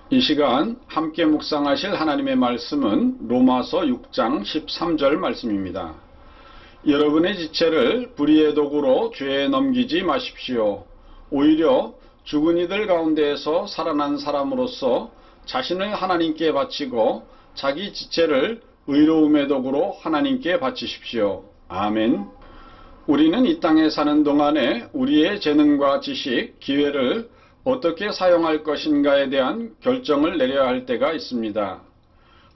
이 시간 함께 묵상하실 하나님의 말씀은 로마서 6장 13절 말씀입니다. 여러분의 지체를 불의의 도구로 죄에 넘기지 마십시오. 오히려 죽은 이들 가운데에서 살아난 사람으로서 자신을 하나님께 바치고 자기 지체를 의로움의 도구로 하나님께 바치십시오. 아멘. 우리는 이 땅에 사는 동안에 우리의 재능과 지식, 기회를 어떻게 사용할 것인가에 대한 결정을 내려야 할 때가 있습니다.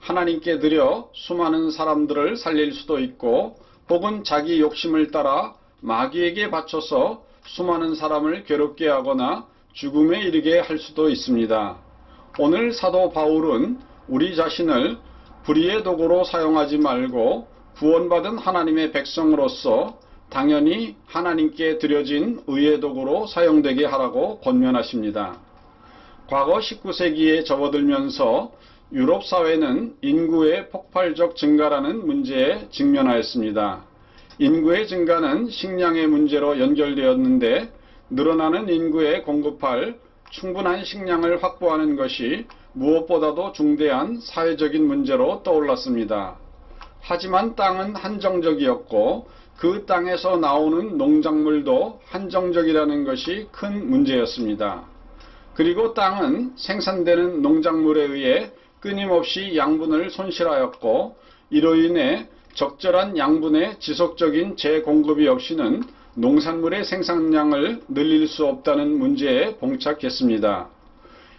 하나님께 드려 수많은 사람들을 살릴 수도 있고, 혹은 자기 욕심을 따라 마귀에게 바쳐서 수많은 사람을 괴롭게 하거나 죽음에 이르게 할 수도 있습니다. 오늘 사도 바울은 우리 자신을 불의의 도구로 사용하지 말고 구원받은 하나님의 백성으로서 당연히 하나님께 드려진 의의 도구로 사용되게 하라고 권면하십니다. 과거 19세기에 접어들면서 유럽 사회는 인구의 폭발적 증가라는 문제에 직면하였습니다. 인구의 증가는 식량의 문제로 연결되었는데, 늘어나는 인구에 공급할 충분한 식량을 확보하는 것이 무엇보다도 중대한 사회적인 문제로 떠올랐습니다. 하지만 땅은 한정적이었고, 그 땅에서 나오는 농작물도 한정적이라는 것이 큰 문제였습니다. 그리고 땅은 생산되는 농작물에 의해 끊임없이 양분을 손실하였고, 이로 인해 적절한 양분의 지속적인 재공급이 없이는 농산물의 생산량을 늘릴 수 없다는 문제에 봉착했습니다.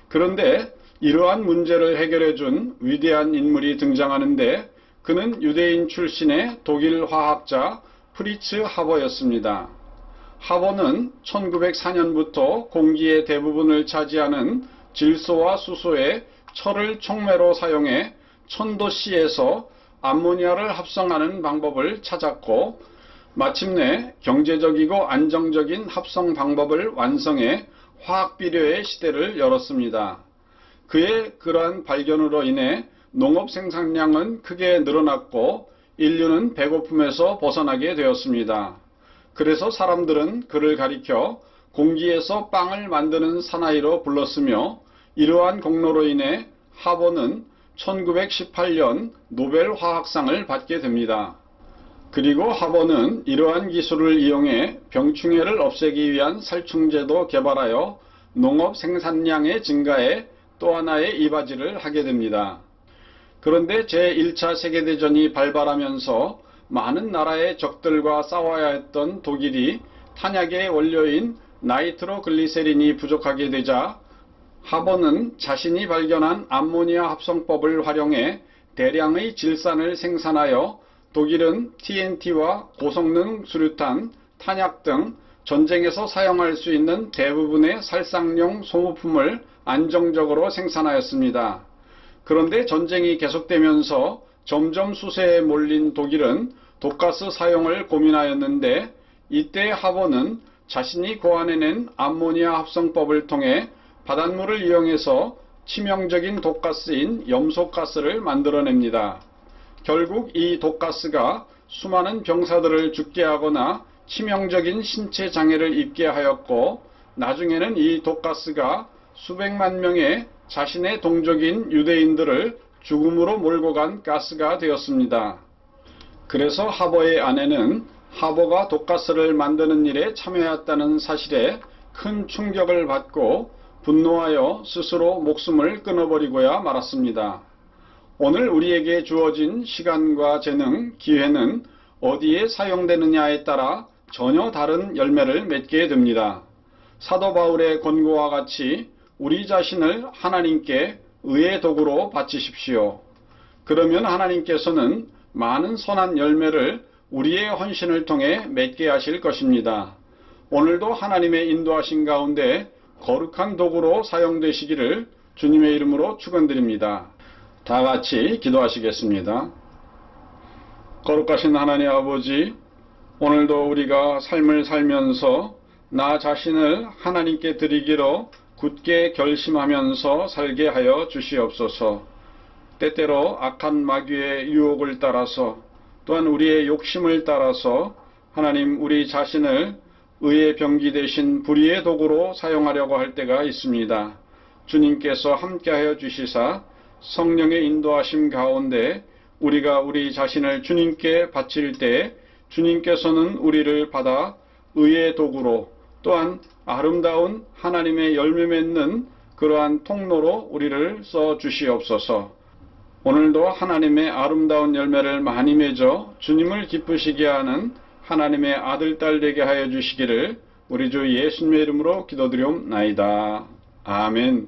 그런데 이러한 문제를 해결해 준 위대한 인물이 등장하는데, 그는 유대인 출신의 독일 화학자 프리츠 하버였습니다. 하버는 1904년부터 공기의 대부분을 차지하는 질소와 수소에 철을 촉매로 사용해 1000도씨에서 암모니아를 합성하는 방법을 찾았고, 마침내 경제적이고 안정적인 합성 방법을 완성해 화학비료의 시대를 열었습니다. 그의 그러한 발견으로 인해 농업 생산량은 크게 늘어났고, 인류는 배고픔에서 벗어나게 되었습니다. 그래서 사람들은 그를 가리켜 공기에서 빵을 만드는 사나이로 불렀으며, 이러한 공로로 인해 하버는 1918년 노벨 화학상을 받게 됩니다. 그리고 하버는 이러한 기술을 이용해 병충해를 없애기 위한 살충제도 개발하여 농업 생산량의 증가에 또 하나의 이바지를 하게 됩니다. 그런데 제1차 세계대전이 발발하면서 많은 나라의 적들과 싸워야 했던 독일이 탄약의 원료인 나이트로글리세린이 부족하게 되자, 하버는 자신이 발견한 암모니아 합성법을 활용해 대량의 질산을 생산하여 독일은 TNT와 고성능 수류탄, 탄약 등 전쟁에서 사용할 수 있는 대부분의 살상용 소모품을 안정적으로 생산하였습니다. 그런데 전쟁이 계속되면서 점점 수세에 몰린 독일은 독가스 사용을 고민하였는데, 이때 하버는 자신이 고안해낸 암모니아 합성법을 통해 바닷물을 이용해서 치명적인 독가스인 염소가스를 만들어냅니다. 결국 이 독가스가 수많은 병사들을 죽게 하거나 치명적인 신체 장애를 입게 하였고, 나중에는 이 독가스가 수백만 명의 자신의 동족인 유대인들을 죽음으로 몰고 간 가스가 되었습니다. 그래서 하버의 아내는 하버가 독가스를 만드는 일에 참여했다는 사실에 큰 충격을 받고 분노하여 스스로 목숨을 끊어버리고야 말았습니다. 오늘 우리에게 주어진 시간과 재능, 기회는 어디에 사용되느냐에 따라 전혀 다른 열매를 맺게 됩니다. 사도 바울의 권고와 같이 우리 자신을 하나님께 의의 도구로 바치십시오. 그러면 하나님께서는 많은 선한 열매를 우리의 헌신을 통해 맺게 하실 것입니다. 오늘도 하나님의 인도하신 가운데 거룩한 도구로 사용되시기를 주님의 이름으로 축원드립니다. 다 같이 기도하시겠습니다. 거룩하신 하나님 아버지, 오늘도 우리가 삶을 살면서 나 자신을 하나님께 드리기로 굳게 결심하면서 살게 하여 주시옵소서. 때때로 악한 마귀의 유혹을 따라서, 또한 우리의 욕심을 따라서 하나님 우리 자신을 의의 병기 대신 불의의 도구로 사용하려고 할 때가 있습니다. 주님께서 함께하여 주시사 성령의 인도하심 가운데 우리가 우리 자신을 주님께 바칠 때 주님께서는 우리를 받아 의의 도구로 또한 아름다운 하나님의 열매 맺는 그러한 통로로 우리를 써 주시옵소서. 오늘도 하나님의 아름다운 열매를 많이 맺어 주님을 기쁘시게 하는 하나님의 아들, 딸 되게 하여 주시기를 우리 주 예수님의 이름으로 기도드리옵나이다. 아멘.